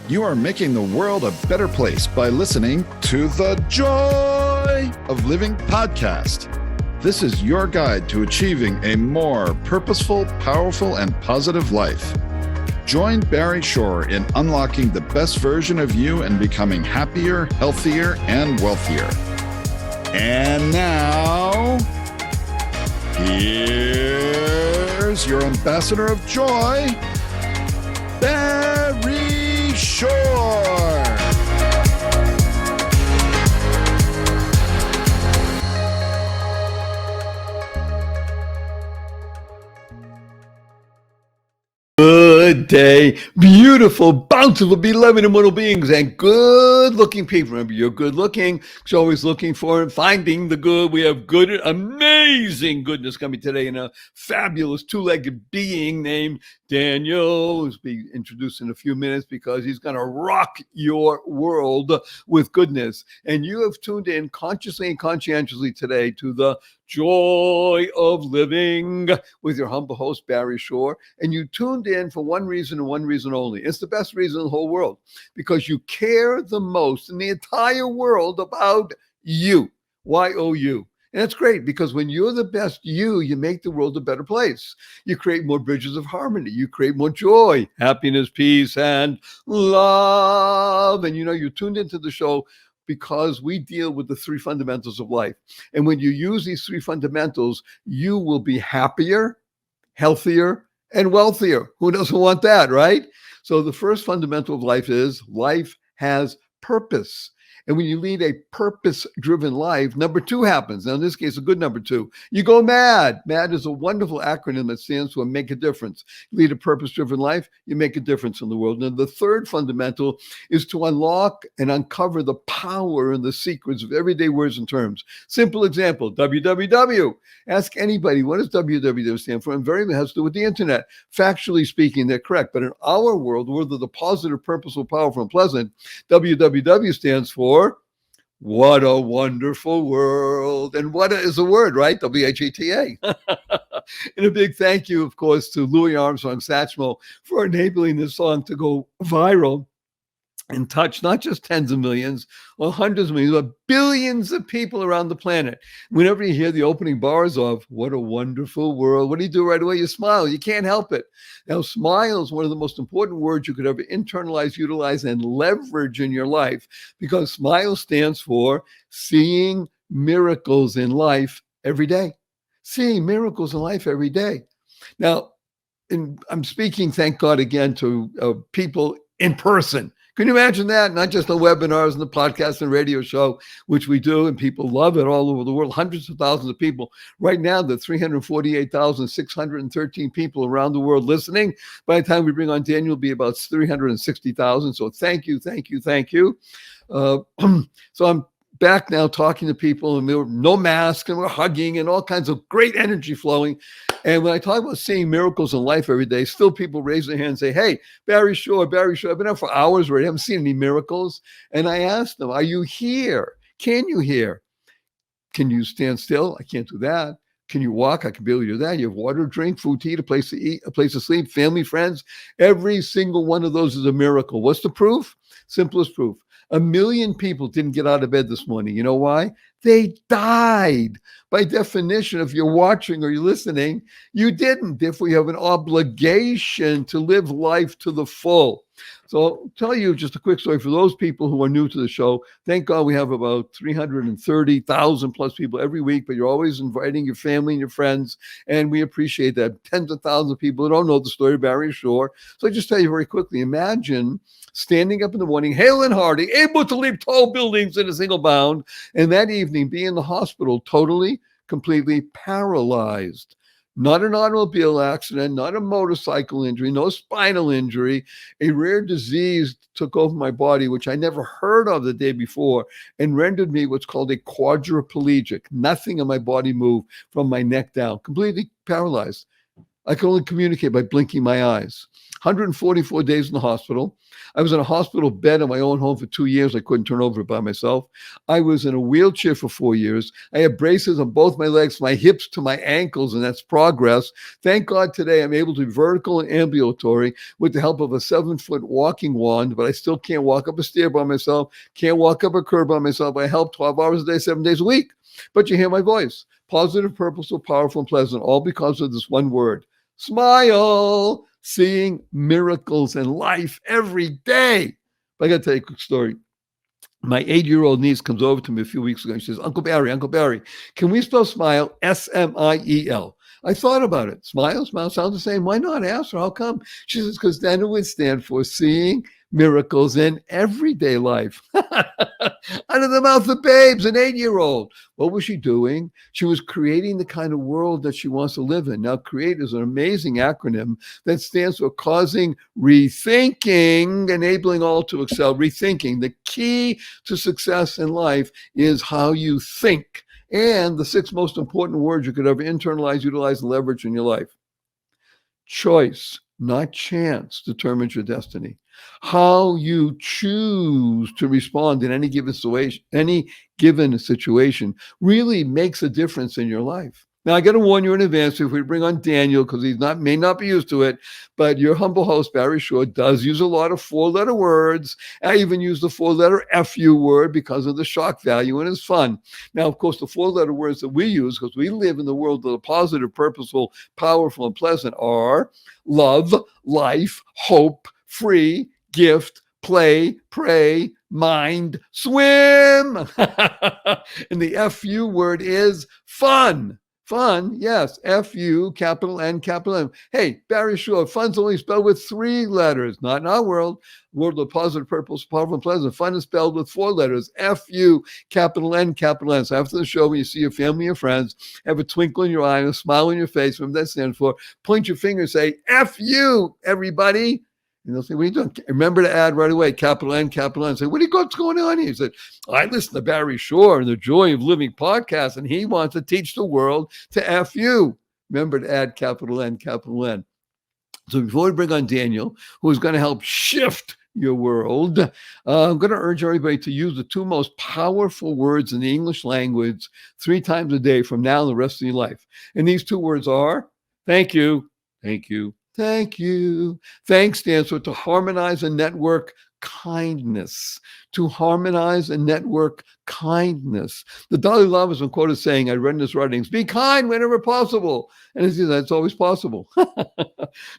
You are making the world a better place by listening to the Joy of Living podcast. This is your guide to achieving a more purposeful, powerful, and positive life. Join Barry Shore in unlocking the best version of you and becoming happier, healthier, and wealthier. And now, here's your ambassador of joy, Barry Shore. Good day, beautiful, bountiful, beloved, immortal beings, and good-looking people. Remember, you're good-looking. So always looking for and finding the good. We have good, amazing goodness coming today in a fabulous two-legged being named Daniel, who's being introduced in a few minutes because he's going to rock your world with goodness. And you have tuned in consciously and conscientiously today to the Joy of Living with your humble host, Barry Shore. And you tuned in for one reason and one reason only. It's the best reason in the whole world, because you care the most in the entire world about you, Y-O-U. And that's great, because when you're the best you make the world a better place. You create more bridges of harmony. You create more joy, happiness, peace, and love. And you're tuned into the show because we deal with the three fundamentals of life. And when you use these three fundamentals, you will be happier, healthier, and wealthier. Who doesn't want that, right? So the first fundamental of life is life has purpose. And when you lead a purpose-driven life, number two happens. Now, in this case, a good number two. You go MAD. MAD is a wonderful acronym that stands for make a difference. You lead a purpose-driven life, you make a difference in the world. And the third fundamental is to unlock and uncover the power and the secrets of everyday words and terms. Simple example, www. Ask anybody, what does www stand for? And very much has to do with the internet. Factually speaking, they're correct. But in our world, whether the positive, purposeful, powerful, and pleasant, www stands for what a wonderful world. And what is a word, right? WHETA. And a big thank you, of course, to Louis Armstrong Satchmo for enabling this song to go viral and touch not just tens of millions or hundreds of millions, but billions of people around the planet. Whenever you hear the opening bars of what a wonderful world, what do you do right away? You smile. You can't help it. Now, smile is one of the most important words you could ever internalize, utilize, and leverage in your life, because smile stands for seeing miracles in life every day. Seeing miracles in life every day. Now, I'm speaking, thank God, again, to people in person. Can you imagine that? Not just the webinars and the podcast and radio show, which we do, and people love it all over the world. Hundreds of thousands of people. Right now, the 348,613 people around the world listening. By the time we bring on Daniel, it'll be about 360,000. So thank you, thank you, thank you. So I'm back now talking to people, and we're no mask, and we're hugging, and all kinds of great energy flowing. And when I talk about seeing miracles in life every day, still people raise their hand and say, hey, Barry Shore, I've been out for hours already, I haven't seen any miracles. And I ask them, are you here? Can you hear? Can you stand still? I can't do that. Can you walk? I can barely do that. You have water to drink, food to eat, a place to eat, a place to sleep, family, friends. Every single one of those is a miracle. What's the proof? Simplest proof. 1 million people didn't get out of bed this morning. You know why? They died. By definition, if you're watching or you're listening, you didn't. Therefore, you have an obligation to live life to the full. So I'll tell you just a quick story for those people who are new to the show. Thank God we have about 330,000 plus people every week, but you're always inviting your family and your friends, and we appreciate that. Tens of thousands of people who don't know the story of Barry Shore. So I just tell you very quickly, imagine standing up in the morning, hale and hearty, able to leap tall buildings in a single bound, and that evening be in the hospital totally, completely paralyzed. Not an automobile accident, not a motorcycle injury, no spinal injury. A rare disease took over my body, which I never heard of the day before, and rendered me what's called a quadriplegic. Nothing in my body moved from my neck down, completely paralyzed. I could only communicate by blinking my eyes. 144 days in the hospital. I was in a hospital bed in my own home for 2 years. I couldn't turn over by myself. I was in a wheelchair for 4 years. I had braces on both my legs, my hips to my ankles, and that's progress. Thank God today I'm able to be vertical and ambulatory with the help of a 7-foot walking wand, but I still can't walk up a stair by myself, can't walk up a curb by myself. I help 12 hours a day, 7 days a week. But you hear my voice. Positive, purposeful, powerful, and pleasant, all because of this one word. Smile. Seeing miracles in life every day. But I got to tell you a quick story. My 8-year-old niece comes over to me a few weeks ago and she says, Uncle Barry, can we spell smile S-M-I-E-L? I thought about it. Smile sounds the same. Why not? Ask her, how come? She says, because then it would stand for seeing miracles in everyday life. Out of the mouth of babes, an 8-year-old. What was she doing? She was creating the kind of world that she wants to live in. Now, CREATE is an amazing acronym that stands for causing rethinking, enabling all to excel. Rethinking. The key to success in life is how you think. And the 6 most important words you could ever internalize, utilize, and leverage in your life. Choice, not chance, determines your destiny. How you choose to respond in any given situation really makes a difference in your life. Now, I got to warn you in advance if we bring on Daniel, because may not be used to it, but your humble host, Barry Shore, does use a lot of 4-letter words. I even use the 4-letter FU word because of the shock value, and it's fun. Now, of course, the 4-letter words that we use, because we live in the world of the positive, purposeful, powerful, and pleasant, are love, life, hope, free, gift, play, pray, mind, swim. And the FU word is fun. Fun, yes, F-U, capital N, capital M. Hey, Barry Shore, fun's only spelled with 3 letters, not in our world. World of positive, purpose, powerful, and pleasant. Fun is spelled with 4 letters, F-U, capital N, capital N. So after the show, when you see your family or friends, have a twinkle in your eye and a smile on your face, whatever that stands for, point your finger and say, F-U, everybody. And they'll say, what are you doing? Remember to add right away, capital N, capital N. Say, what's going on here? He said, I listen to Barry Shore and the Joy of Living podcast, and he wants to teach the world to F you. Remember to add capital N, capital N. So before we bring on Daniel, who is going to help shift your world, I'm going to urge everybody to use the 2 most powerful words in the English language 3 times a day from now and the rest of your life. And these 2 words are, thank you, thank you, thank you. Thanks stands for to harmonize and network kindness. To harmonize and network kindness. The Dalai Lama has been quoted saying, I read in his writings, be kind whenever possible. And it's always possible.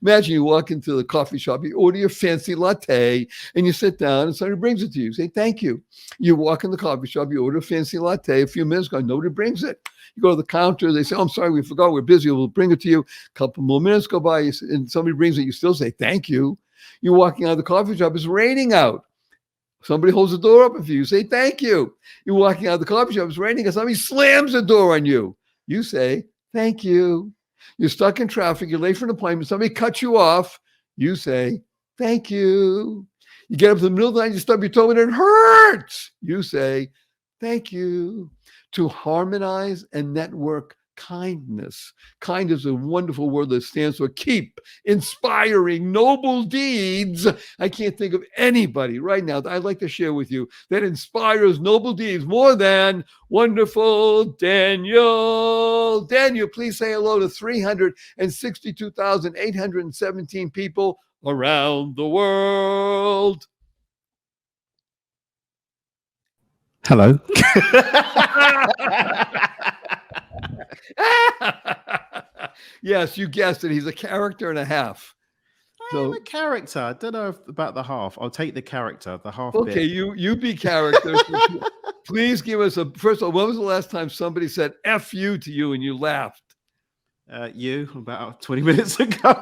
Imagine you walk into the coffee shop, you order your fancy latte, and you sit down and somebody brings it to you. Say, thank you. You walk in the coffee shop, you order a fancy latte, a few minutes ago, nobody brings it. You go to the counter, they say, oh, I'm sorry, we forgot, we're busy, we'll bring it to you. A couple more minutes go by, and somebody brings it, you still say, thank you. You're walking out of the coffee shop, it's raining out. Somebody holds the door open for you, say, thank you. You're walking out of the coffee shop, it's raining, and somebody slams the door on you. You say, thank you. You're stuck in traffic, you're late for an appointment, somebody cuts you off. You say, thank you. You get up to the middle of the night, you stub your toe and it hurts. You say, thank you. To harmonize and network kindness. Kind is a wonderful word that stands for keep inspiring noble deeds. I can't think of anybody right now that I'd like to share with you that inspires noble deeds more than wonderful Daniel. Daniel, please say hello to 362,817 people around the world. Hello. Yes, you guessed it. He's a character and a half. I'm a character. I don't know about the half. I'll take the character, the half Okay, bit. you be character. Please give us first of all, when was the last time somebody said F you to you and you laughed? You about 20 minutes ago.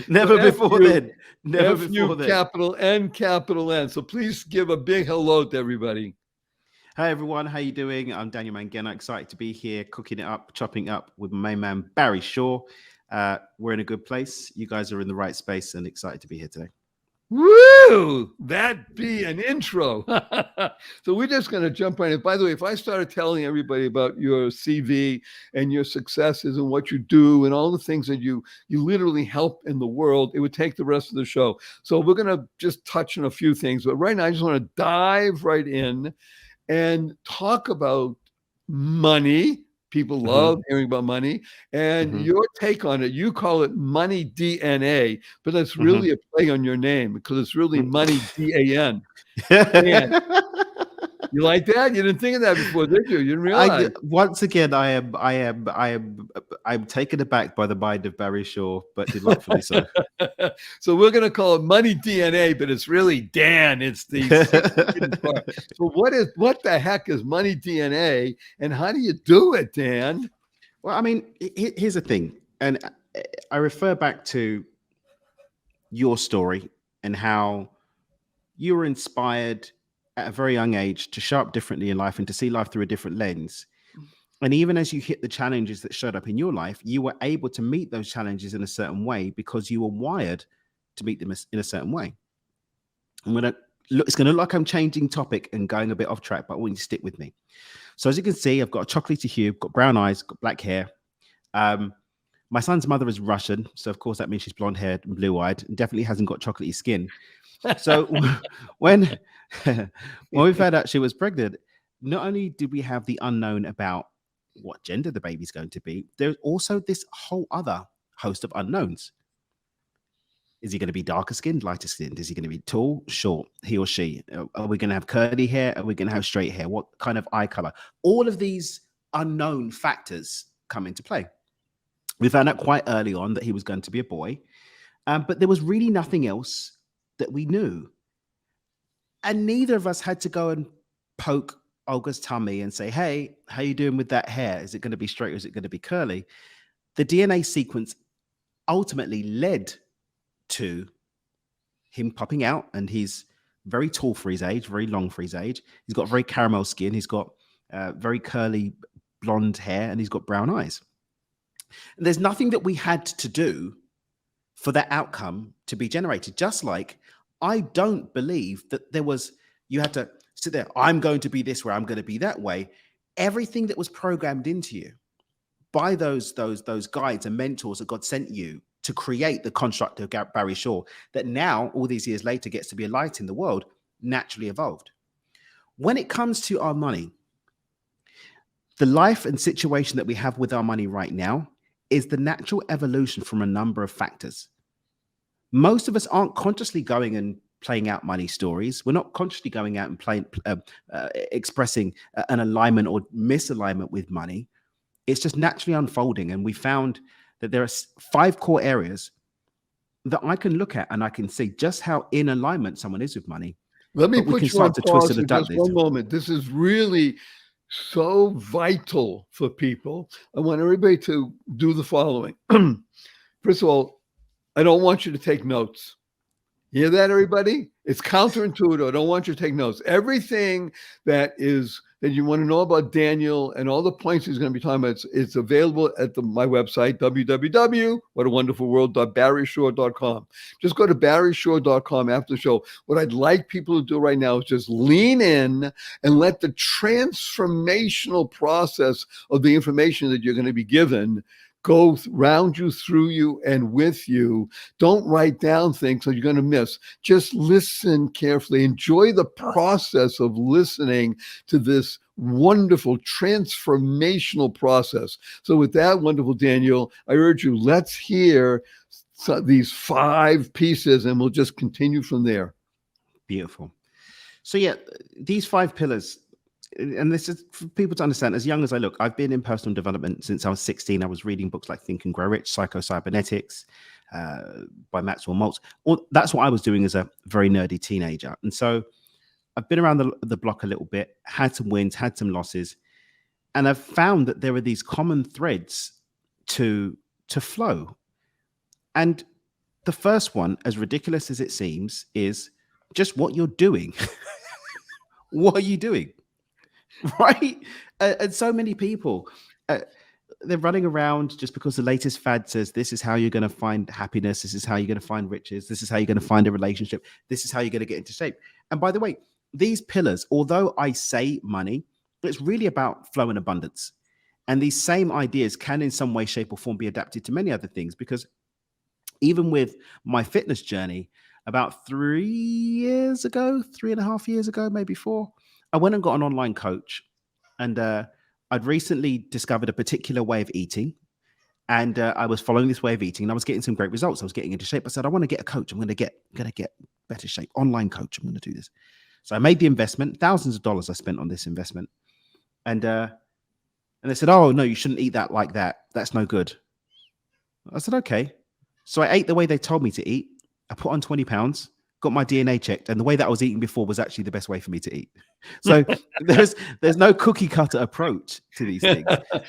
Never before then. Never before then. Capital N, capital N. So please give a big hello to everybody. Hi everyone, how you doing? I'm Daniel Mangena, excited to be here, cooking it up, chopping up with my main man Barry Shore. We're in a good place. You guys are in the right space and excited to be here today. Woo! That be an intro. So we're just going to jump right in. By the way, if I started telling everybody about your CV and your successes and what you do and all the things that you literally help in the world, it would take the rest of the show. So we're going to just touch on a few things. But right now, I just want to dive right in and talk about money. People love hearing about money, and your take on it. You call it money DNA, but that's really a play on your name because it's really money DAN. Dan, you like that? You didn't think of that before, did you? You didn't realize. Once again, I'm taken aback by the mind of Barry Shaw, but delightfully so. So we're going to call it money DNA, but it's really Dan. It's the part. So what the heck is money DNA, and how do you do it, Dan? Well, I mean, here's the thing, and I refer back to your story and how you were inspired at a very young age to show up differently in life and to see life through a different lens. And even as you hit the challenges that showed up in your life, you were able to meet those challenges in a certain way because you were wired to meet them in a certain way. It's going to look like I'm changing topic and going a bit off track, but I want you to stick with me. So as you can see, I've got a chocolatey hue, got brown eyes, got black hair. My son's mother is Russian, so of course that means she's blonde haired and blue eyed, and definitely hasn't got chocolatey skin. So when we found out she was pregnant, not only did we have the unknown about what gender the baby's going to be, there's also this whole other host of unknowns. Is he going to be darker skinned, lighter skinned? Is he going to be tall, short, he or she? Are we going to have curly hair? Are we going to have straight hair? What kind of eye color? All of these unknown factors come into play. We found out quite early on that he was going to be a boy, but there was really nothing else that we knew. And neither of us had to go and poke Olga's tummy and say, hey, how you doing with that hair? Is it going to be straight or is it going to be curly? The DNA sequence ultimately led to him popping out, and he's very tall for his age, very long for his age. He's got very caramel skin. He's got very curly blonde hair, and he's got brown eyes. And there's nothing that we had to do for that outcome to be generated. Just like I don't believe that you had to sit there, I'm going to be this way, I'm going to be that way. Everything that was programmed into you by those guides and mentors that God sent you to create the construct of Barry Shaw, that now, all these years later, gets to be a light in the world, naturally evolved. When it comes to our money, the life and situation that we have with our money right now is the natural evolution from a number of factors. Most of us aren't consciously going and playing out money stories. We're not consciously going out and expressing an alignment or misalignment with money. It's just naturally unfolding. And we found that there are 5 core areas that I can look at and I can see just how in alignment someone is with money. Let me put you on pause for just one moment. This is really so vital for people. I want everybody to do the following. First of all, I don't want you to take notes. You hear that, everybody? It's counterintuitive. I don't want you to take notes. Everything that you want to know about Daniel and all the points he's going to be talking about, it's available at my website, www.whatawonderfulworld.barryshaw.com. Just go to barryshaw.com after the show. What I'd like people to do right now is just lean in and let the transformational process of the information that you're going to be given go round you, through you, and with you. Don't write down things that you're going to miss. Just listen carefully. Enjoy the process of listening to this wonderful transformational process. So with that, wonderful Daniel, I urge you, let's hear these 5 pieces and we'll just continue from there. Beautiful. So yeah, these 5 pillars, and this is for people to understand, as young as I look, I've been in personal development since I was 16. I was reading books like Think and Grow Rich, Psycho-Cybernetics by Maxwell Maltz. That's what I was doing as a very nerdy teenager. And so I've been around the block a little bit, had some wins, had some losses. And I've found that there are these common threads to flow. And the first one, as ridiculous as it seems, is just what you're doing. What are you doing? Right? And so many people, they're running around just because the latest fad says this is how you're going to find happiness. This is how you're going to find riches. This is how you're going to find a relationship. This is how you're going to get into shape. And by the way, these pillars, although I say money, it's really about flow and abundance. And these same ideas can in some way, shape or form be adapted to many other things, because even with my fitness journey, about 3.5 years ago, maybe 4, I went and got an online coach. And I'd recently discovered a particular way of eating. And I was following this way of eating and I was getting some great results. I was getting into shape. I said, I want to get a coach. I'm going to get better shape. Online coach. I'm going to do this. So I made the investment, thousands of dollars I spent on this investment. And they said, oh, no, you shouldn't eat that like that. That's no good. I said, okay. So I ate the way they told me to eat. I put on 20 pounds, got my DNA checked. And the way that I was eating before was actually the best way for me to eat. So there's no cookie cutter approach to these things.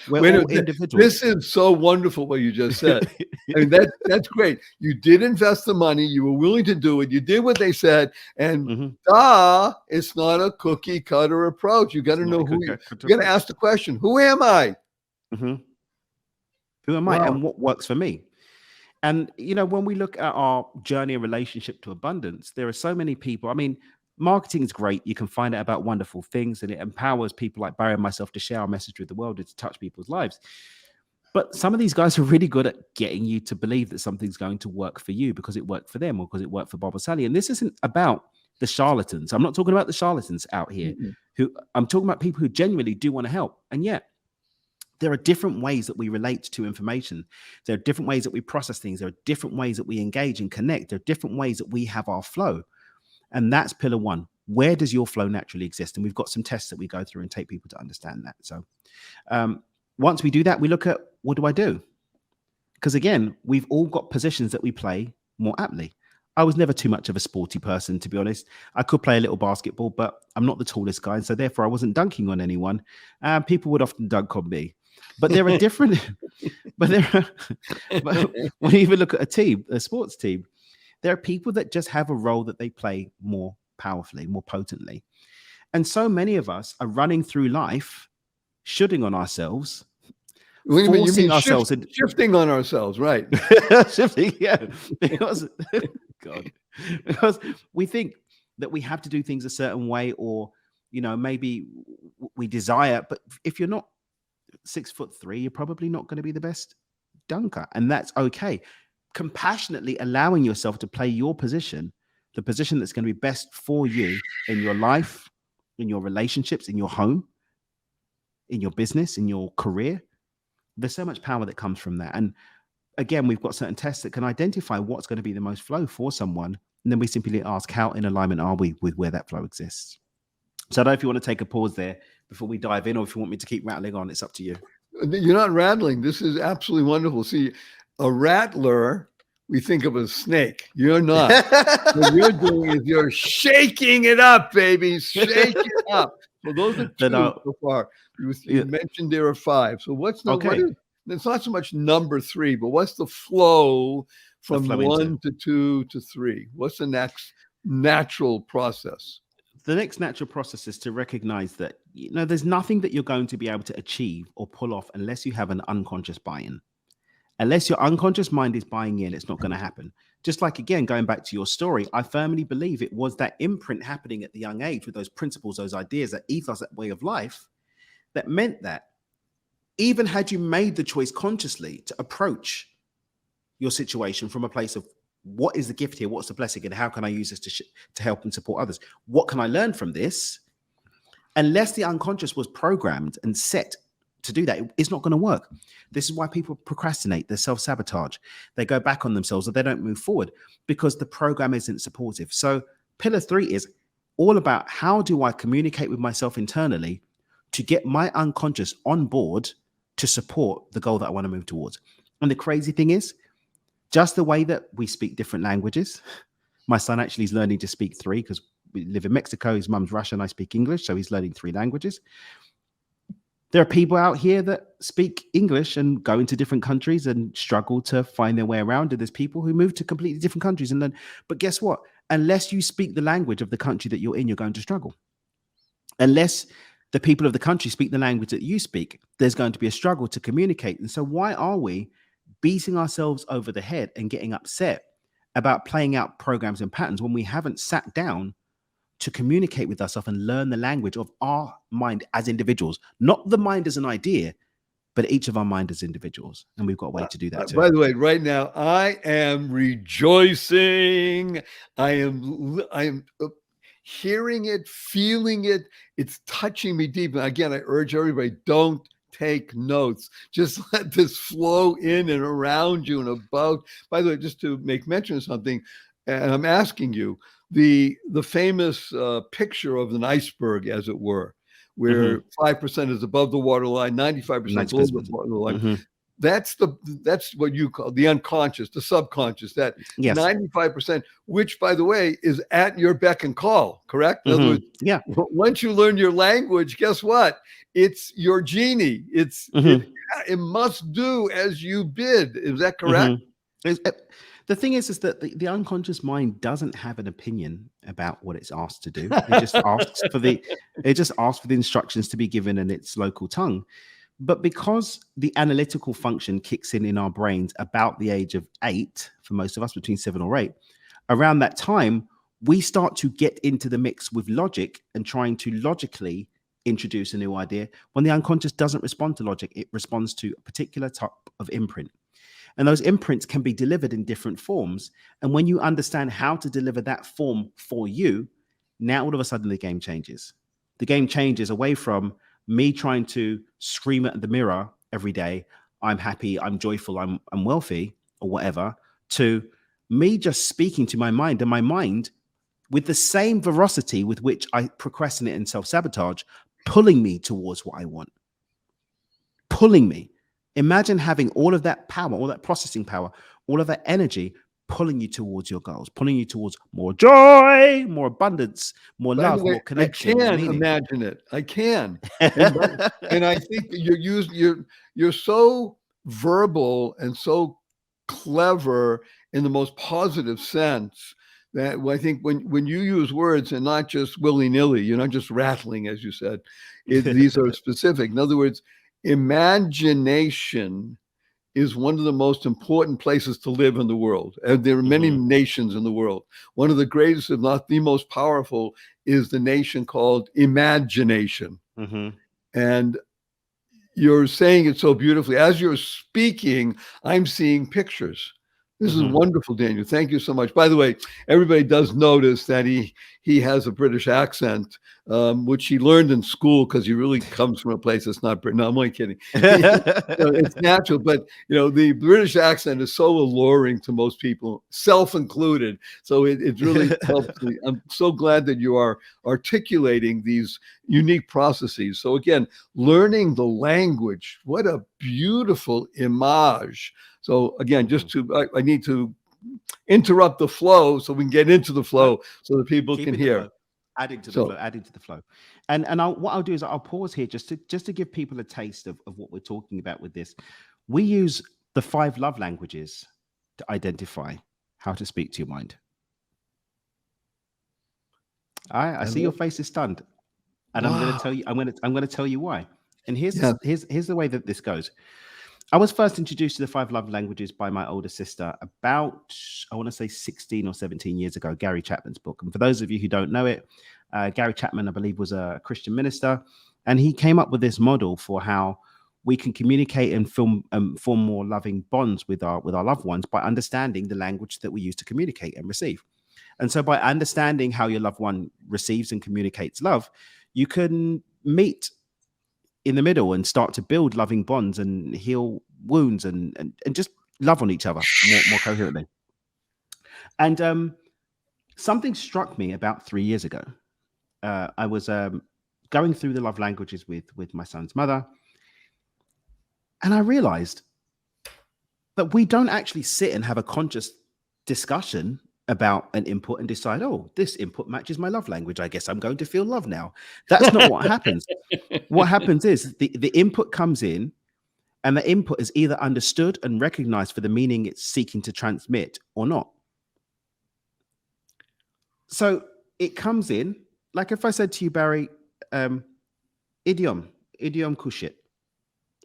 We're all individuals. This is so wonderful what you just said. I mean, that's great. You did invest the money. You were willing to do it. You did what they said. And it's not a cookie cutter approach. You got to know who you got to ask the question, who am I? Who am I and what works for me? And, when we look at our journey and relationship to abundance, there are so many people. I mean, marketing is great. You can find out about wonderful things and it empowers people like Barry and myself to share our message with the world and to touch people's lives. But some of these guys are really good at getting you to believe that something's going to work for you because it worked for them or because it worked for Bob or Sally. And this isn't about the charlatans. I'm not talking about the charlatans out here. I'm talking about people who genuinely do want to help. And yet, there are different ways that we relate to information. There are different ways that we process things. There are different ways that we engage and connect. There are different ways that we have our flow. And that's pillar 1. Where does your flow naturally exist? And we've got some tests that we go through and take people to understand that. So once we do that, we look at, what do I do? Because again, we've all got positions that we play more aptly. I was never too much of a sporty person, to be honest. I could play a little basketball, but I'm not the tallest guy. So therefore I wasn't dunking on anyone. People would often dunk on me. But there are different, but when you even look at a sports team, there are people that just have a role that they play more powerfully, more potently. And so many of us are running through life, shooting on ourselves, shifting on ourselves, right? Shifting, yeah. Because we think that we have to do things a certain way, or, maybe we desire, but if you're not 6'3", you're probably not going to be the best dunker, and that's okay. Compassionately allowing yourself to play your position, the position that's going to be best for you in your life, in your relationships, in your home, in your business, in your career. There's so much power that comes from that. And again, we've got certain tests that can identify what's going to be the most flow for someone. And then we simply ask, how in alignment are we with where that flow exists? So I don't know if you want to take a pause there before we dive in, or if you want me to keep rattling on, it's up to you. You're not rattling. This is absolutely wonderful. See, a rattler, we think of a snake. You're not. What you're doing is you're shaking it up, baby. Shake it up. So those are 2 so far. You mentioned there are 5. So what's the it's not so much number 3, but what's the flow from 1 to 2 to 3? What's the next natural process? The next natural process is to recognize that, there's nothing that you're going to be able to achieve or pull off unless you have an unconscious buy-in. Unless your unconscious mind is buying in, it's not going to happen. Just like, again, going back to your story, I firmly believe it was that imprint happening at the young age with those principles, those ideas, that ethos, that way of life, that meant that even had you made the choice consciously to approach your situation from a place of, what is the gift here? What's the blessing? And how can I use this to help and support others? What can I learn from this? Unless the unconscious was programmed and set to do that, it's not going to work. This is why people procrastinate. They self-sabotage. They go back on themselves, or they don't move forward because the program isn't supportive. So pillar 3 is all about, how do I communicate with myself internally to get my unconscious on board to support the goal that I want to move towards? And the crazy thing is, just the way that we speak different languages. My son actually is learning to speak 3 because we live in Mexico. His mum's Russian. I speak English. So he's learning 3 languages. There are people out here that speak English and go into different countries and struggle to find their way around. And there's people who move to completely different countries and learn. But guess what? Unless you speak the language of the country that you're in, you're going to struggle. Unless the people of the country speak the language that you speak. There's going to be a struggle to communicate. And so why are we beating ourselves over the head and getting upset about playing out programs and patterns when we haven't sat down to communicate with ourselves and learn the language of our mind as individuals, not the mind as an idea, but each of our mind as individuals. And we've got a way to do that too. By the way, right now, I am rejoicing. I am hearing it, feeling it. It's touching me deep. And again, I urge everybody, don't take notes. Just let this flow in and around you and about. By the way, just to make mention of something, and I'm asking you, the famous picture of an iceberg, as it were, where 5% is above the waterline, 95% below the waterline. That's what you call the unconscious, the subconscious, that 95%, which, by the way, is at your beck and call, correct? In other words, once you learn your language, guess what? It's your genie. It must do as you bid. Is that correct? The thing is that the unconscious mind doesn't have an opinion about what it's asked to do. It just asks for the instructions to be given in its local tongue. But because the analytical function kicks in our brains about the age of 8, for most of us between 7 or 8, around that time, we start to get into the mix with logic and trying to logically introduce a new idea. When the unconscious doesn't respond to logic, it responds to a particular type of imprint. And those imprints can be delivered in different forms. And when you understand how to deliver that form for you, now all of a sudden the game changes. The game changes away from me trying to scream at the mirror every day, I'm happy, I'm joyful, I'm wealthy, or whatever, to me just speaking to my mind, and my mind, with the same veracity with which I procrastinate and self-sabotage, pulling me towards what I want. Pulling me. Imagine having all of that power, all that processing power, all of that energy pulling you towards your goals, pulling you towards more joy, more abundance, more love, more connection. I can imagine it. I can. And I think you're so verbal and so clever in the most positive sense that I think when you use words and not just willy-nilly, you're not just rattling, as you said, these are specific. In other words, imagination is one of the most important places to live in the world. And there are many nations in the world. One of the greatest, if not the most powerful, is the nation called imagination. And you're saying it so beautifully. As you're speaking, I'm seeing pictures. This is wonderful, Daniel. Thank you so much. By the way, everybody does notice that he has a British accent, which he learned in school because he really comes from a place that's not British. No, I'm only kidding. It's natural, but the British accent is so alluring to most people, self-included. So it really helps me. I'm so glad that you are articulating these unique processes. So again, learning the language, what a beautiful image. So again, I need to interrupt the flow so we can get into the flow so that people can hear. Adding to the flow. And what I'll do is I'll pause here just to give people a taste of what we're talking about with this. We use the 5 love languages to identify how to speak to your mind. I see your face is stunned. And I'm going to tell you, I'm going to tell you why. And here's the way that this goes. I was first introduced to the 5 love languages by my older sister about, I want to say 16 or 17 years ago, Gary Chapman's book. And for those of you who don't know it, Gary Chapman, I believe, was a Christian minister. And he came up with this model for how we can communicate and form more loving bonds with our loved ones by understanding the language that we use to communicate and receive. And so by understanding how your loved one receives and communicates love, you can meet in the middle and start to build loving bonds and heal wounds and just love on each other more coherently. And something struck me about 3 years ago. I was going through the love languages with my son's mother, and I realized that we don't actually sit and have a conscious discussion about an input and decide, oh, this input matches my love language. I guess I'm going to feel love now. That's not what happens. What happens is the input comes in, and the input is either understood and recognized for the meaning it's seeking to transmit or not. So it comes in, like if I said to you, Barry, Idiom kushit.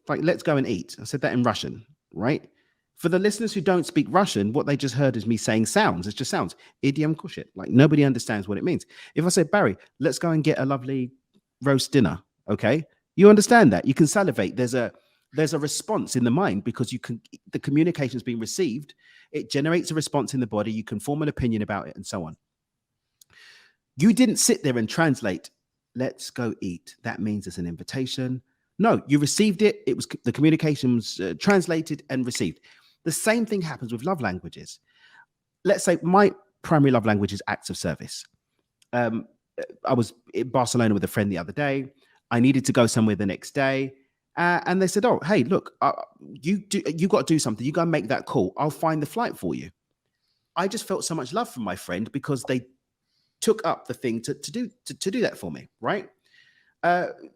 Like, let's go and eat. I said that in Russian, right? For the listeners who don't speak Russian, what they just heard is me saying sounds. It's just sounds. Idiom kushit. Like, nobody understands what it means. If I say, Barry, let's go and get a lovely roast dinner, okay? You understand that. You can salivate. There's a response in the mind because the communication's been received. It generates a response in the body. You can form an opinion about it and so on. You didn't sit there and translate, let's go eat. That means it's an invitation. No, you received it. It was the communication was translated and received. The same thing happens with love languages. Let's say my primary love language is acts of service. I was in Barcelona with a friend the other day. I needed to go somewhere the next day. And they said, oh, hey, look, you got to do something. You go and make that call. I'll find the flight for you. I just felt so much love from my friend because they took up the thing to do that for me, right?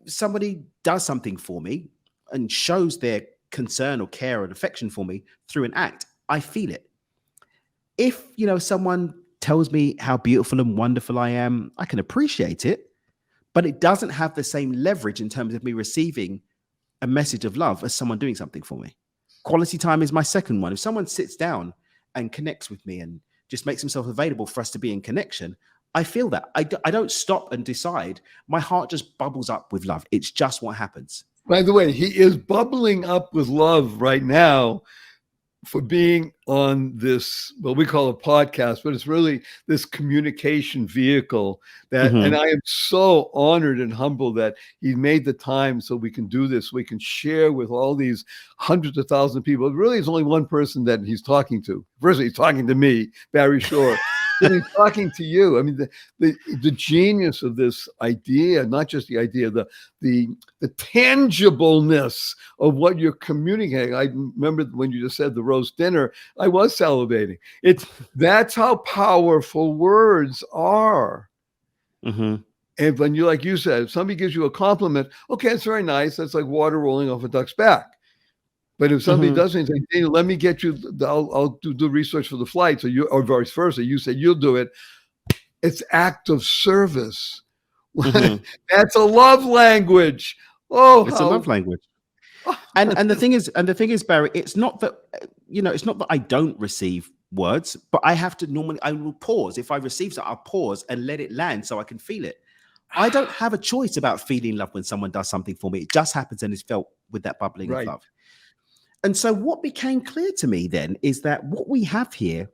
Somebody does something for me and shows their concern or care or affection for me through an act. I feel it. If, someone tells me how beautiful and wonderful I am, I can appreciate it, but it doesn't have the same leverage in terms of me receiving a message of love as someone doing something for me. Quality time is my second one. If someone sits down and connects with me and just makes himself available for us to be in connection, I feel that. I don't stop and decide. My heart just bubbles up with love. It's just what happens. By the way, he is bubbling up with love right now for being on this, what we call a podcast, but it's really this communication vehicle that, and I am so honored and humbled that he made the time so we can do this. We can share with all these hundreds of thousands of people. It really is only one person that he's talking to. First, he's talking to me, Barry Shore. Then he's talking to you. I mean, the genius of this idea, not just the idea, the tangibleness of what you're communicating. I remember when you just said the roast dinner, I was salivating. That's how powerful words are. And when you, like you said, if somebody gives you a compliment, okay, it's very nice. That's like water rolling off a duck's back. But if somebody does anything, hey, let me get you, I'll do the research for the flight. So or vice versa, you say you'll do it. It's act of service. That's a love language. Oh, it's a love language. And the thing is, Barry, it's not that, it's not that I don't receive words, but I have to I will pause. If I receive something, I'll pause and let it land so I can feel it. I don't have a choice about feeling love when someone does something for me. It just happens and is felt with that bubbling of love. And so what became clear to me then is that what we have here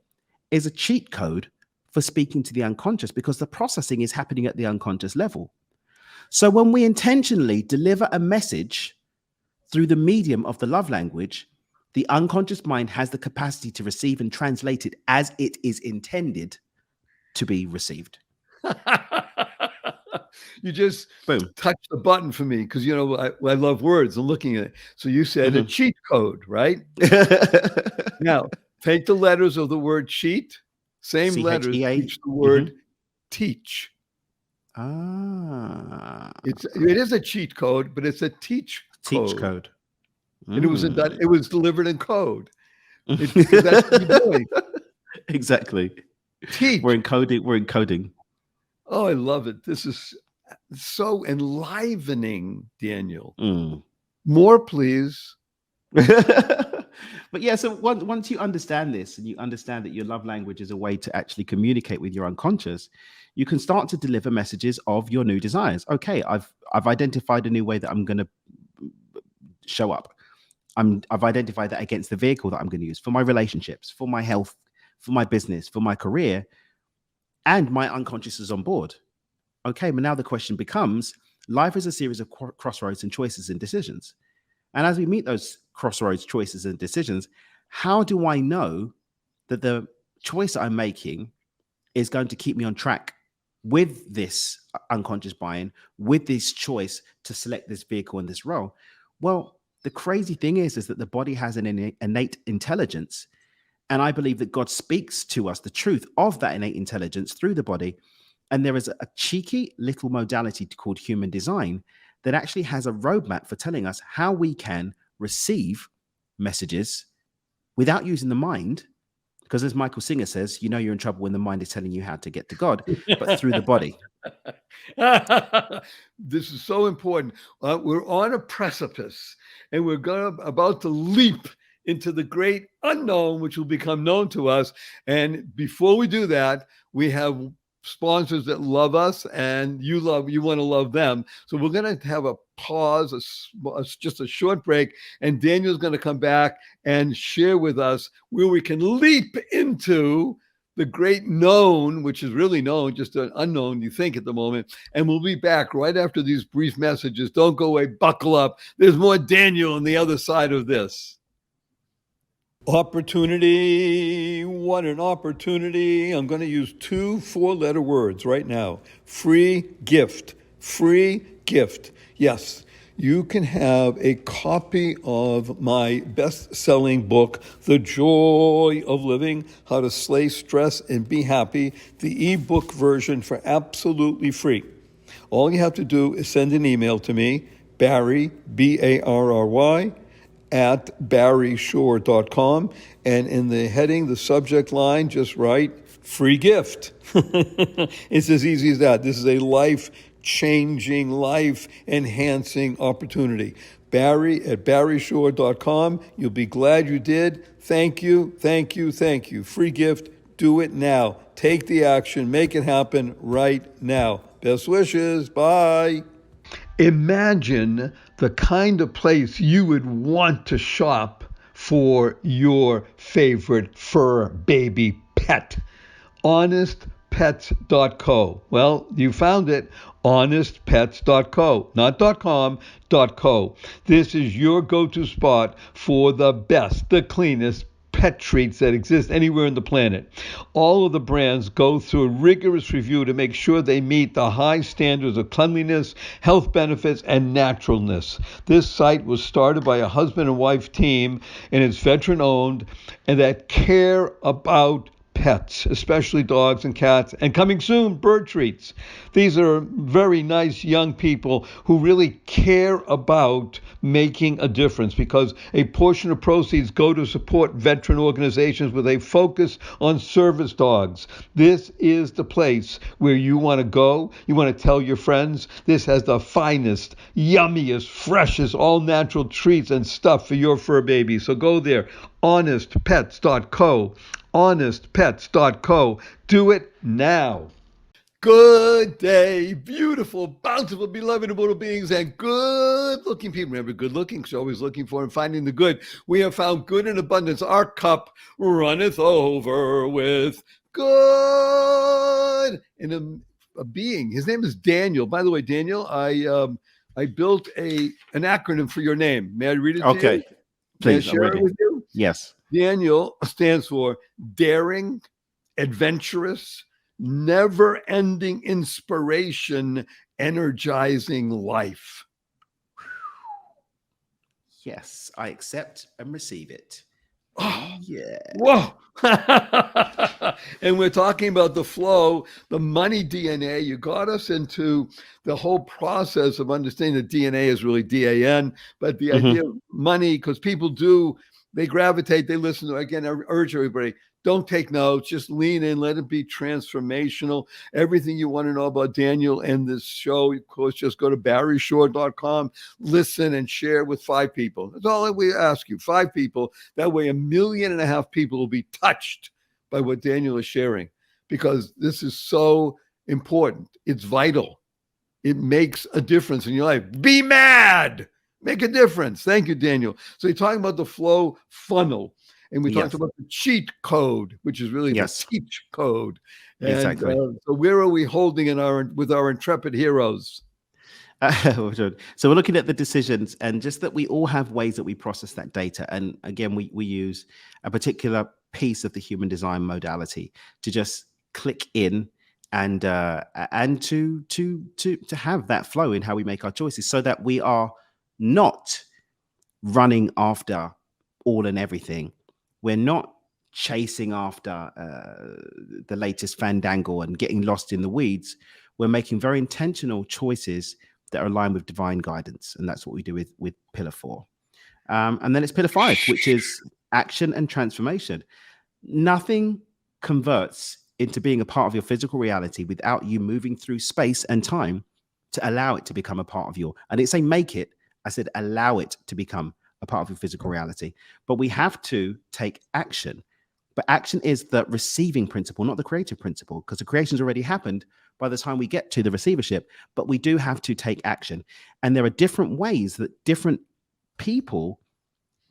is a cheat code for speaking to the unconscious because the processing is happening at the unconscious level. So when we intentionally deliver a message through the medium of the love language, the unconscious mind has the capacity to receive and translate it as it is intended to be received. You just touched the button for me because, I love words and looking at it. So you said a cheat code, right? Now, take the letters of the word cheat, same letters, teach the word teach. It is a cheat code, but it's a teach code. And it was delivered in code. That's what you're doing. Exactly. Teach. We're encoding. Oh, I love it. This is so enlivening, Daniel. More, please. But yeah, so once you understand this and you understand that your love language is a way to actually communicate with your unconscious, you can start to deliver messages of your new desires. Okay, I've identified a new way that I'm going to show up. I've identified that against the vehicle that I'm going to use for my relationships, for my health, for my business, for my career, and my unconscious is on board. Okay, but now the question becomes, life is a series of crossroads and choices and decisions. And as we meet those crossroads, choices, and decisions, how do I know that the choice that I'm making is going to keep me on track with this unconscious buy-in, with this choice to select this vehicle and this role? Well, the crazy thing is that the body has an innate intelligence. And I believe that God speaks to us the truth of that innate intelligence through the body. And there is a cheeky little modality called human design that actually has a roadmap for telling us how we can receive messages without using the mind Because as Michael Singer says, you know you're in trouble when the mind is telling you how to get to God, but through the body. This is so important. We're on a precipice, and we're about to leap into the great unknown, which will become known to us. And before we do that, we have sponsors that love us, and you want to love them. So we're going to have a pause, just a short break, and Daniel's going to come back and share with us where we can leap into the great known, which is really known, just an unknown, you think, at the moment. And we'll be back right after these brief messages. Don't go away. Buckle up. There's more Daniel on the other side of this. Opportunity. What an opportunity. I'm going to use 2 4-letter words right now. Free gift. Free gift. Yes. You can have a copy of my best-selling book, The Joy of Living, How to Slay Stress and Be Happy, the ebook version for absolutely free. All you have to do is send an email to me, Barry, Barry, at barryshore.com, and in the heading, the subject line, just write free gift. It's as easy as that. This is a life-changing, life-enhancing opportunity. Barry at barryshore.com. You'll be glad you did. Thank you, thank you, thank you. Free gift. Do it now. Take the action. Make it happen right now. Best wishes. Bye. Imagine the kind of place you would want to shop for your favorite fur baby pet. HonestPets.co. Well, you found it. HonestPets.co. Not .com, .co. This is your go-to spot for the best, the cleanest pet treats that exist anywhere on the planet. All of the brands go through a rigorous review to make sure they meet the high standards of cleanliness, health benefits, and naturalness. This site was started by a husband and wife team, and it's veteran-owned, and that care about pets, especially dogs and cats, and coming soon, bird treats. These are very nice young people who really care about making a difference, because a portion of proceeds go to support veteran organizations with a focus on service dogs. This is the place where you want to go. You want to tell your friends. This has the finest, yummiest, freshest, all-natural treats and stuff for your fur baby. So go there, honestpets.co. honestpets.co. Do it now. Good day, beautiful, bountiful, beloved, immortal beings, and good-looking people. Remember, good-looking, because you're always looking for and finding the good. We have found good in abundance. Our cup runneth over with good. And a being, his name is Daniel. By the way, Daniel, I built an acronym for your name. May I read it to you? Okay. Please, share it with you? Yes. Daniel stands for daring, adventurous, never-ending inspiration, energizing life. Yes, I accept and receive it. Oh, yeah. Whoa. And we're talking about the flow, the money DNA. You got us into the whole process of understanding that DNA is really DAN, but the idea of money, because people they gravitate, they listen to, again, I urge everybody, don't take notes, just lean in, let it be transformational. Everything you want to know about Daniel and this show, of course, just go to barryshore.com, listen and share with 5 people. That's all we ask you, 5 people. That way 1.5 million people will be touched by what Daniel is sharing, because this is so important. It's vital. It makes a difference in your life. Be mad. Make a difference. Thank you, Daniel. So you're talking about the flow funnel. And we talked about the cheat code, which is really the teach code. And, exactly. So where are we holding with our intrepid heroes? So we're looking at the decisions, and just that we all have ways that we process that data. And again, we use a particular piece of the human design modality to just click in and to have that flow in how we make our choices, so that we are not running after all and everything. We're not chasing after the latest fandangle and getting lost in the weeds. We're making very intentional choices that are aligned with divine guidance. And that's what we do with pillar 4. And then it's pillar 5, which is action and transformation. Nothing converts into being a part of your physical reality without you moving through space and time to allow it to become a part of your. I didn't say make it, I said allow it to become a part of your physical reality. But we have to take action. But action is the receiving principle, not the creative principle, because the creation's already happened by the time we get to the receivership. But we do have to take action. And there are different ways that different people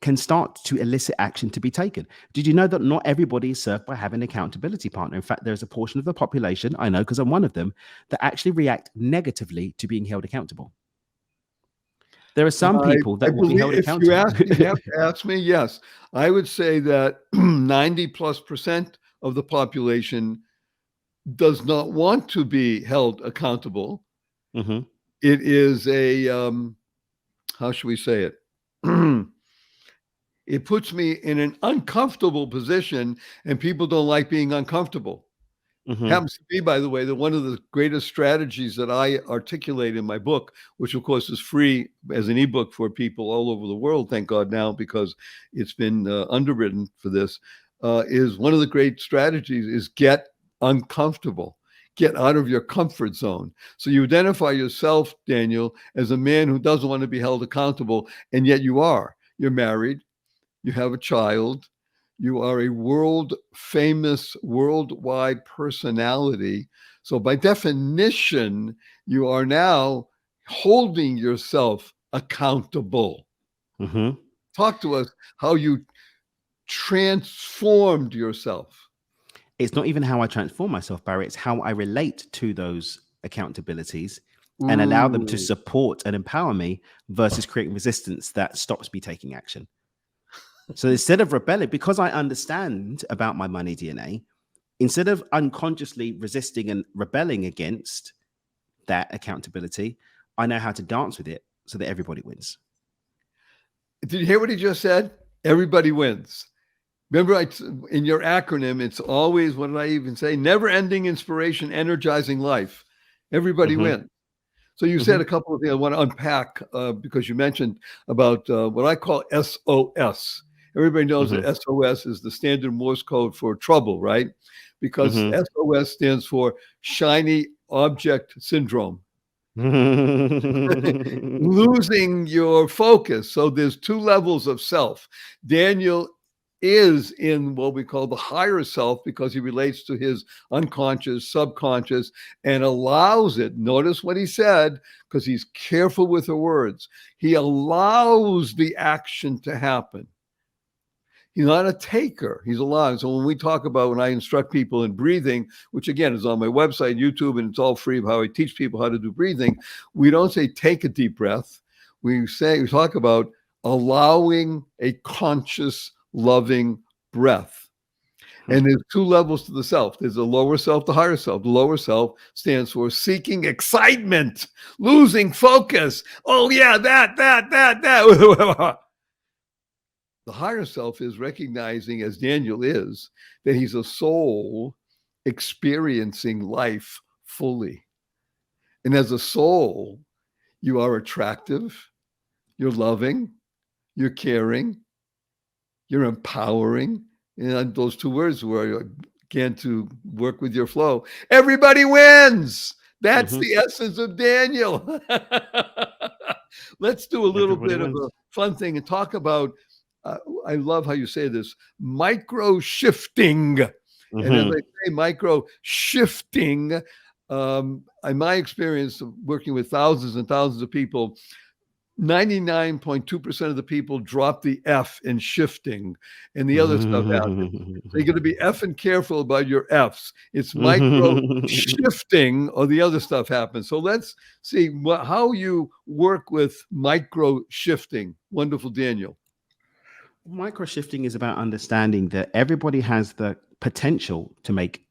can start to elicit action to be taken. Did you know that not everybody is served by having an accountability partner? In fact, there's a portion of the population, I know because I'm one of them, that actually react negatively to being held accountable. There are some people that will be held accountable. If you have to ask me, yes. I would say that 90+% of the population does not want to be held accountable. Mm-hmm. It is a, how should we say it? It puts me in an uncomfortable position, and people don't like being uncomfortable. Mm-hmm. Happens to be, by the way, that one of the greatest strategies that I articulate in my book, which of course is free as an ebook for people all over the world, thank God now, because it's been underwritten for this, is one of the great strategies is get uncomfortable. Get out of your comfort zone. So you identify yourself, Daniel, as a man who doesn't want to be held accountable, and yet you are. You're married, you have a child, you are a world famous, worldwide personality. So by definition, you are now holding yourself accountable. Mm-hmm. Talk to us how you transformed yourself. It's not even how I transform myself, Barry. It's how I relate to those accountabilities and allow them to support and empower me versus creating resistance that stops me taking action. So instead of rebelling, because I understand about my money DNA, instead of unconsciously resisting and rebelling against that accountability, I know how to dance with it so that everybody wins. Did you hear what he just said? Everybody wins. Remember, in your acronym, it's always, what did I even say? Never-ending inspiration, energizing life. Everybody wins. So you said a couple of things I want to unpack because you mentioned about what I call SOS. Everybody knows that SOS is the standard Morse code for trouble, right? Because SOS stands for shiny object syndrome. Losing your focus. So there's two levels of self. Daniel is in what we call the higher self because he relates to his unconscious, subconscious, and allows it. Notice what he said, because he's careful with the words. He allows the action to happen. He's not a taker. He's allowing. So when we talk about, when I instruct people in breathing, which again is on my website, YouTube, and it's all free of how I teach people how to do breathing, we don't say take a deep breath. We talk about allowing a conscious, loving breath. And there's two levels to the self. There's a lower self, the higher self. The lower self stands for seeking excitement, losing focus. Oh yeah, that. The higher self is recognizing, as Daniel is, that he's a soul experiencing life fully. And as a soul, you are attractive, you're loving, you're caring, you're empowering. And those two words were, again, to work with your flow. Everybody wins. That's the essence of Daniel. Let's do a little bit of a fun thing and talk about, I love how you say this, micro shifting. And as I say micro shifting, in my experience of working with thousands and thousands of people, 99.2% of the people drop the F in shifting, and the other stuff happens. So you got to be effing careful about your Fs. It's micro shifting, or the other stuff happens. So let's see how you work with micro shifting. Wonderful, Daniel. Micro shifting is about understanding that everybody has the potential to make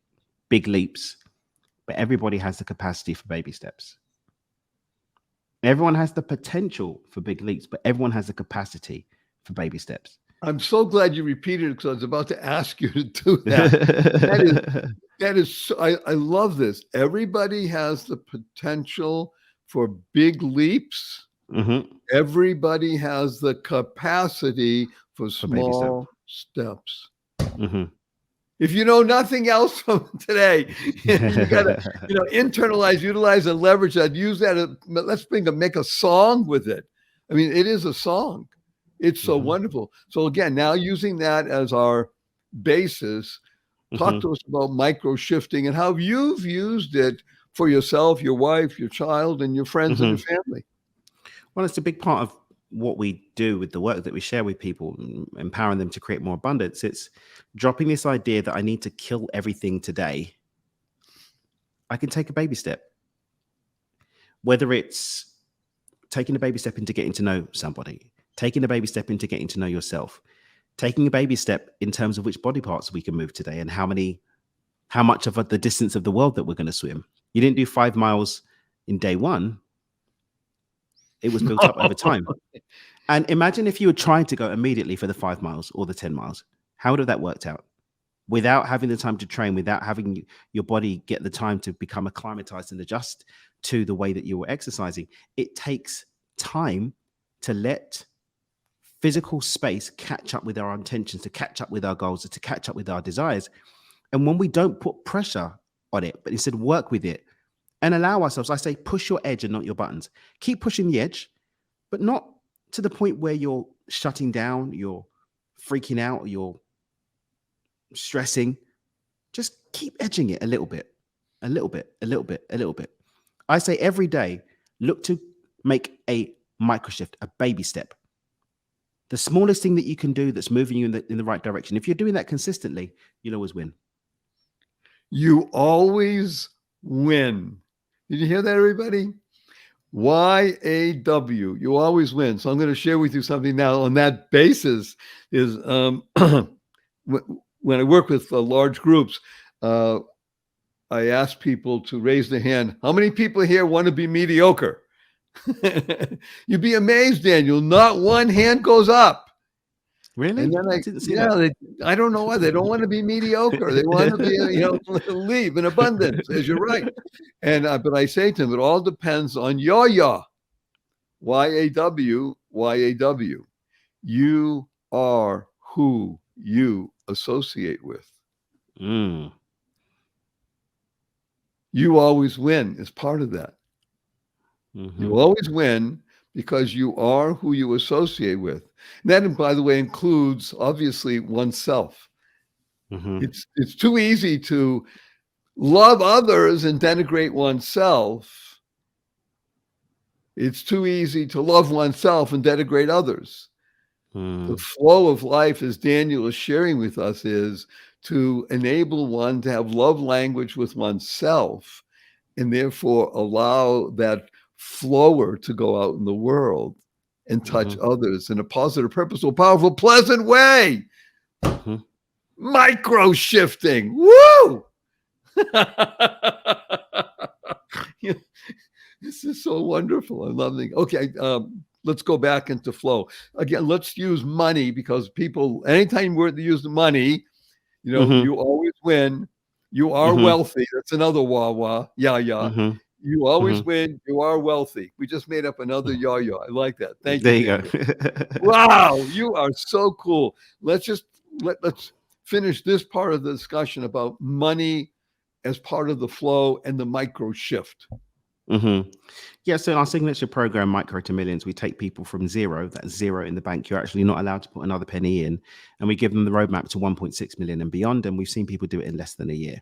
big leaps, but everybody has the capacity for baby steps. Everyone has the potential for big leaps, but everyone has the capacity for baby steps. I'm so glad you repeated it because I was about to ask you to do that. that is I love this. Everybody has the potential for big leaps. Everybody has the capacity for small steps. If you know nothing else from today, you got to, internalize, utilize, and leverage that. Use that. Let's make a song with it. I mean, it is a song. It's so wonderful. So again, now using that as our basis, talk to us about micro shifting and how you've used it for yourself, your wife, your child, and your friends and your family. Well, it's a big part of what we do with the work that we share with people, empowering them to create more abundance. It's dropping this idea that I need to kill everything today. I can take a baby step. Whether it's taking a baby step into getting to know somebody, taking a baby step into getting to know yourself, taking a baby step in terms of which body parts we can move today and how much of the distance of the world that we're going to swim. You didn't do 5 miles in day one. It was built up over time. And imagine if you were trying to go immediately for the 5 miles or the 10 miles. How would have that worked out? Without having the time to train, without having your body get the time to become acclimatized and adjust to the way that you were exercising. It takes time to let physical space catch up with our intentions, to catch up with our goals, to catch up with our desires. And when we don't put pressure on it, but instead work with it and allow ourselves, I say, push your edge and not your buttons. Keep pushing the edge, but not to the point where you're shutting down, you're freaking out, you're stressing. Just keep edging it a little bit, a little bit, a little bit, a little bit. I say every day, look to make a micro shift, a baby step. The smallest thing that you can do that's moving you in the right direction. If you're doing that consistently, you'll always win. You always win. Did you hear that, everybody? YAW. You always win. So I'm going to share with you something now on that basis is when I work with large groups, I ask people to raise their hand. How many people here want to be mediocre? You'd be amazed, Daniel. Not one hand goes up. Really? And then I don't know why they don't want to be mediocre. They want to be, leave in abundance, as you're right. And but I say to them, it all depends on YAW. YAW. You are who you associate with. Mm. You always win is part of that. Mm-hmm. You always win because you are who you associate with. And that, by the way, includes obviously oneself. Mm-hmm. It's too easy to love others and denigrate oneself. It's too easy to love oneself and denigrate others. The flow of life, as Daniel is sharing with us, is to enable one to have love language with oneself and therefore allow that flower to go out in the world and touch others in a positive, purposeful, powerful, pleasant way. Micro shifting. Woo! This is so wonderful. I love it. Okay, let's go back into flow. Again, let's use money because people, anytime we use the money, you always win. You are wealthy. That's another wah-wah. Yeah. You always win. You are wealthy. We just made up another yah. I like that. Thank you. There you go. Wow, you are so cool. Let's finish this part of the discussion about money as part of the flow and the micro shift. Yeah, so in our signature program, Micro to Millions, we take people from zero, that's zero in the bank. You're actually not allowed to put another penny in. And we give them the roadmap to 1.6 million and beyond. And we've seen people do it in less than a year.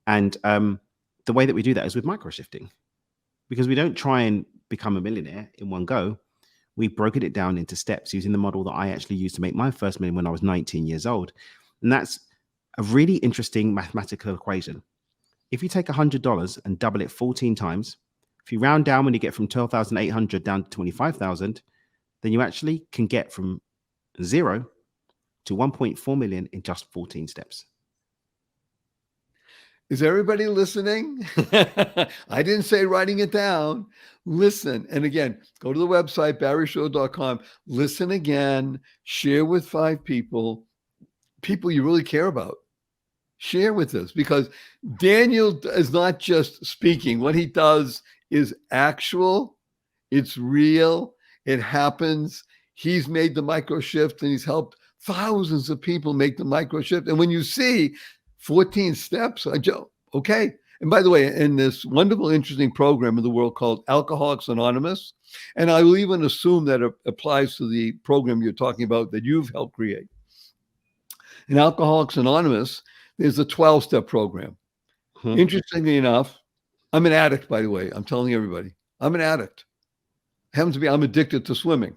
And the way that we do that is with micro shifting, because we don't try and become a millionaire in one go. We've broken it down into steps using the model that I actually used to make my first million when I was 19 years old. And that's a really interesting mathematical equation. If you take $100 and double it 14 times, if you round down when you get from 12,800 down to 25,000, then you actually can get from 0 to 1.4 million in just 14 steps. Is everybody listening? I didn't say writing it down. Listen. And again, go to the website, barryshow.com. Listen again. Share with 5 people you really care about. Share with us, because Daniel is not just speaking. What he does is actual. It's real. It happens. He's made the micro shift and he's helped thousands of people make the micro shift. And when you see 14 steps. Okay. And by the way, in this wonderful, interesting program in the world called Alcoholics Anonymous, and I will even assume that it applies to the program you're talking about that you've helped create. In Alcoholics Anonymous, there's a 12-step program. Interestingly enough, I'm an addict, by the way. I'm telling everybody, I'm an addict. Happens to be, I'm addicted to swimming,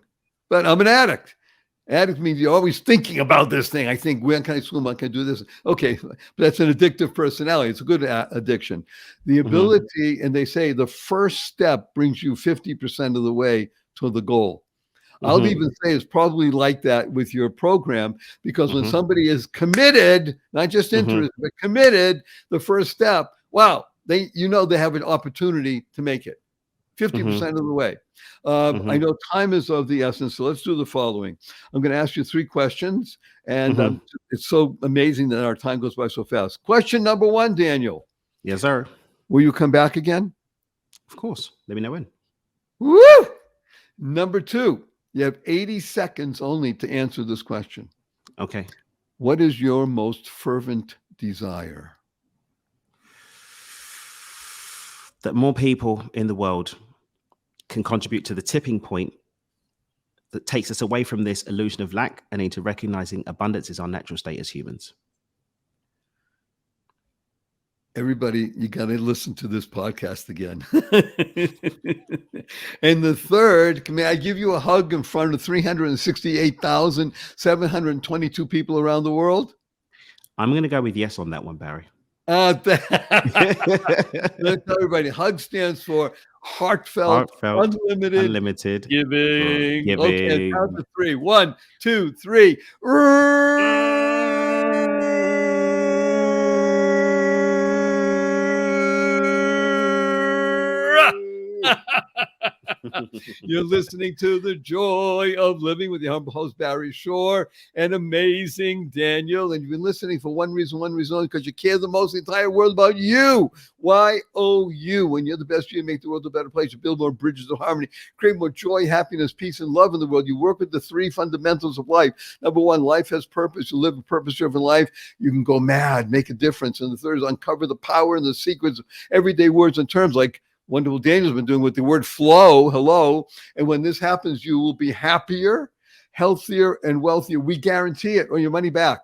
but I'm an addict. Addict means you're always thinking about this thing. I think, when can I swim? When can I do this? Okay, but that's an addictive personality. It's a good addiction. The ability, and they say the first step brings you 50% of the way to the goal. I'll even say it's probably like that with your program, because when somebody is committed, not just interested, but committed, the first step, wow, they have an opportunity to make it 50% of the way. I know time is of the essence, so let's do the following. I'm going to ask you 3 questions, and it's so amazing that our time goes by so fast. Question number 1, Daniel. Yes, sir. Will you come back again? Of course. Let me know when. Woo! Number 2, you have 80 seconds only to answer this question. Okay. What is your most fervent desire? That more people in the world can contribute to the tipping point that takes us away from this illusion of lack and into recognizing abundance is our natural state as humans. Everybody, you got to listen to this podcast again. And the third, may I give you a hug in front of 368,722 people around the world? I'm going to go with yes on that one, Barry. Let's everybody. HUG stands for heartfelt unlimited giving. Okay, count to 3. 1, 2, 3. You're listening to The Joy of Living with your humble host, Barry Shore, and amazing Daniel. And you've been listening for one reason only, because you care the most in the entire world about you. Y-O-U. When you're the best, you make the world a better place. You build more bridges of harmony, create more joy, happiness, peace, and love in the world. You work with the 3 fundamentals of life. Number 1, life has purpose. You live a purpose-driven life. You can go mad, make a difference. And the third is uncover the power and the secrets of everyday words and terms, like wonderful Daniel's been doing with the word flow. Hello. And when this happens, you will be happier, healthier, and wealthier. We guarantee it, or your money back.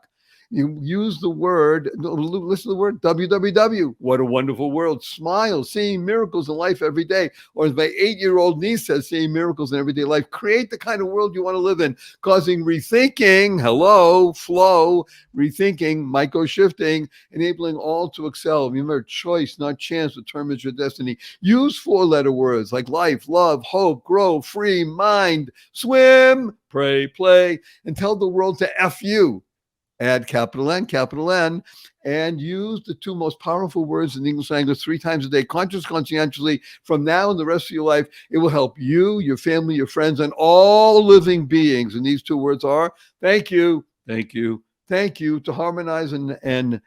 You use the word, listen to the word WWW. What a wonderful world. Smile, seeing miracles in life every day. Or as my 8-year-old niece says, seeing miracles in everyday life. Create the kind of world you want to live in, causing rethinking, flow, rethinking, micro-shifting, enabling all to excel. Remember, choice, not chance, determines your destiny. Use 4-letter words like life, love, hope, grow, free, mind, swim, pray, play, and tell the world to F you. Add capital N, and use the 2 most powerful words in the English language 3 times a day, conscientiously, from now and the rest of your life. It will help you, your family, your friends, and all living beings. And these 2 words are thank you, thank you, thank you, to harmonize and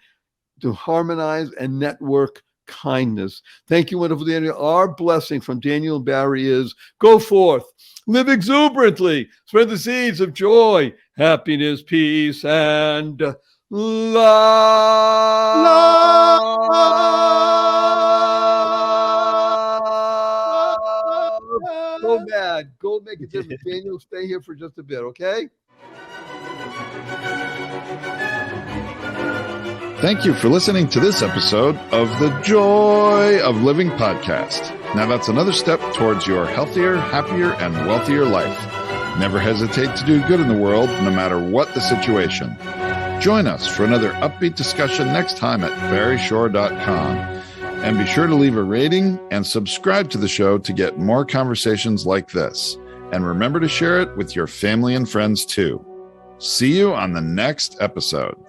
network kindness. Thank you, wonderful Daniel. Our blessing from Daniel and Barry is go forth, live exuberantly, spread the seeds of joy, happiness, peace, and love. Go mad. Go make a difference. Daniel, stay here for just a bit, okay? Thank you for listening to this episode of the Joy of Living podcast. Now that's another step towards your healthier, happier, and wealthier life. Never hesitate to do good in the world, no matter what the situation. Join us for another upbeat discussion next time at barryshore.com. And be sure to leave a rating and subscribe to the show to get more conversations like this. And remember to share it with your family and friends too. See you on the next episode.